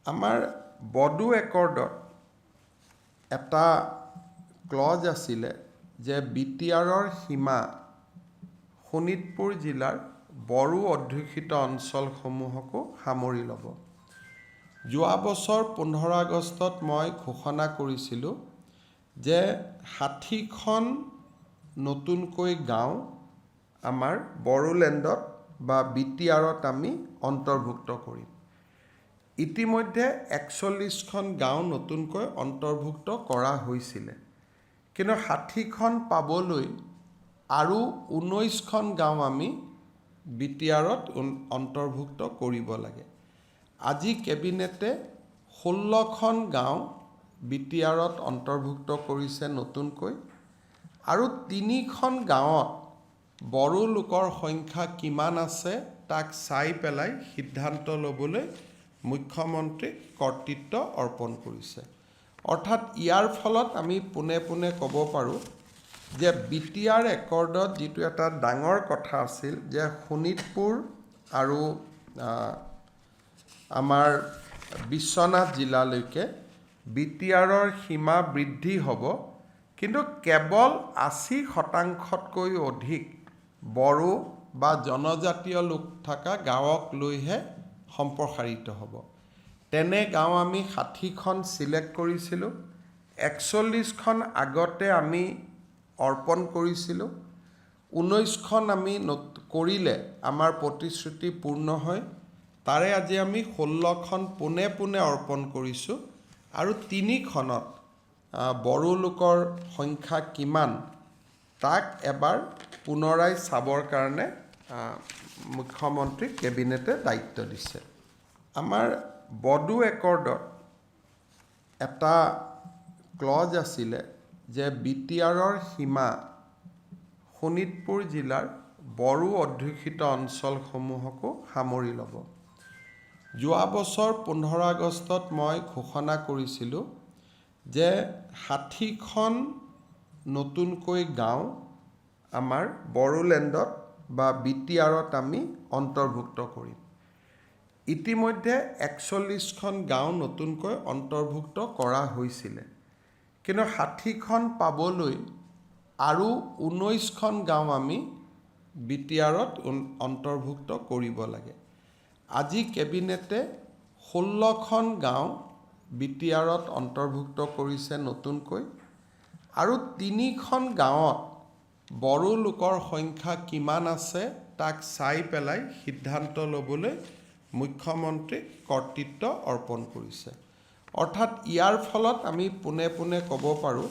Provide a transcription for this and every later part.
আমাৰ বড়ো একৰ্ডত এটা ক্লজ আছিলে যে বিটিআৰৰ সীমা শোণিতপুৰ জিলাৰ বড়ো অধ্যুষিত অঞ্চলসমূহকো সামৰি ল'ব। যোৱা বছৰ 15 আগষ্টত মই ঘোষণা কৰিছিলোঁ যে 60খন নতুনকৈ গাঁও আমাৰ বড়োলেণ্ডত বা বিটিআৰত আমি অন্তৰ্ভুক্ত কৰিম। ইতিমধ্যে 41খন গাঁও নতুনকৈ অন্তৰ্ভুক্ত কৰা হৈছিলে, কিন্তু 60খন পাবলৈ আৰু 19খন গাঁও আমি বিটিআৰত অন্তৰ্ভুক্ত কৰিব লাগে। আজি কেবিনেটে 16খন গাঁও বিটিআৰত অন্তৰ্ভুক্ত কৰিছে নতুনকৈ, আৰু 3খন গাঁৱত বড়ো লোকৰ সংখ্যা কিমান আছে তাক চাই পেলাই সিদ্ধান্ত ল'বলৈ মুখ্যমন্ত্ৰীক কৰ্তৃত্ব অৰ্পণ কৰিছে। অৰ্থাৎ ইয়াৰ ফলত আমি পোনে পোনে ক'ব পাৰোঁ যে বিটিআৰ একৰ্ডত যিটো এটা ডাঙৰ কথা আছিল যে শোণিতপুৰ আৰু আমাৰ বিশ্বনাথ জিলালৈকে বিটিআৰৰ সীমা বৃদ্ধি হ'ব, কিন্তু কেৱল 80শতাংশতকৈ অধিক বড়ো বা জনজাতীয় লোক থকা গাঁৱক লৈহে সম্প্ৰসাৰিত হ'ব। তেনে গাঁও আমি 60খন ছিলেক্ট কৰিছিলোঁ। 41খন আগতে আমি অৰ্পণ কৰিছিলোঁ। 19খন আমি কৰিলে আমাৰ প্ৰতিশ্ৰুতি পূৰ্ণ হয়। তাৰে আজি আমি 16খন পোনে পোনে অৰ্পণ কৰিছোঁ, আৰু 3খনত বড়ো লোকৰ সংখ্যা কিমান তাক এবাৰ পুনৰাই চাবৰ কাৰণে মুখ্যমন্ত্ৰীক কেবিনেটে দায়িত্ব দিছে। আমাৰ বড়ো একৰ্ডত এটা ক্লজ আছিলে যে বিটিআৰৰ সীমা শোণিতপুৰ জিলাৰ বড়ো অধ্যুষিত অঞ্চলসমূহকো সামৰি ল'ব। যোৱা বছৰ 15 আগষ্টত মই ঘোষণা কৰিছিলোঁ যে 60খন নতুনকৈ গাঁও আমাৰ বড়োলেণ্ডত বা বিটিআৰত আমি অন্তৰ্ভুক্ত কৰিম। ইতিমধ্যে 41খন গাঁও নতুনকৈ অন্তৰ্ভুক্ত কৰা হৈছিলে, কিন্তু 60খন পাবলৈ আৰু 19খন গাঁও আমি বিটিআৰত অন্তৰ্ভুক্ত কৰিব লাগে। আজি কেবিনেটে 16খন গাঁও বিটিআৰত অন্তৰ্ভুক্ত কৰিছে নতুনকৈ, আৰু 3খন গাঁৱত বড়ো লোকৰ সংখ্যা কিমান আছে তাক চাই পেলাই সিদ্ধান্ত ল'বলৈ মুখ্যমন্ত্ৰীক কৰ্তৃত্ব অৰ্পণ কৰিছে। অৰ্থাৎ ইয়াৰ ফলত আমি পোনে পোনে ক'ব পাৰোঁ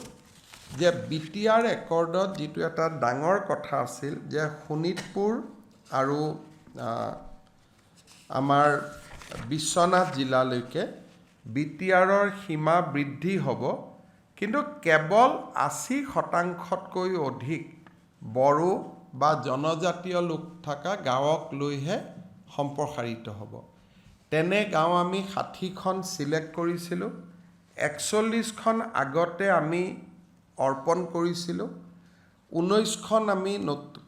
যে বিটিআৰ একৰ্ডত যিটো এটা ডাঙৰ কথা আছিল যে শোণিতপুৰ আৰু আমাৰ বিশ্বনাথ জিলালৈকে বিটিআৰৰ সীমা বৃদ্ধি হ'ব, কিন্তু কেৱল 80শতাংশতকৈ অধিক বড়ো বা জনজাতীয় লোক থকা গাঁৱক লৈহে সম্প্ৰসাৰিত হ'ব। তেনে গাঁও আমি 60খন ছিলেক্ট কৰিছিলোঁ। 41খন আগতে আমি অৰ্পণ কৰিছিলোঁ। 19খন আমি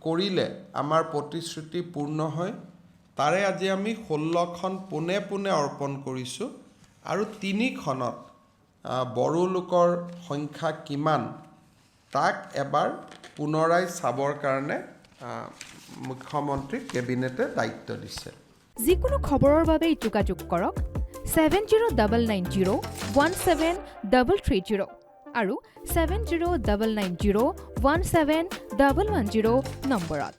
কৰিলে আমাৰ প্ৰতিশ্ৰুতি পূৰ্ণ হয়। তাৰে আজি আমি 16খন পোনে পোনে অৰ্পণ কৰিছোঁ, আৰু 3খনত বড়ো লোকৰ সংখ্যা কিমান তাক এবাৰ পুনৰাই চাবৰ কাৰণে মুখ্যমন্ত্ৰীক কেবিনেটে দায়িত্ব দিছে। যিকোনো খবৰৰ বাবে যোগাযোগ কৰক 7099017330 আৰু 7099017110 নম্বৰত।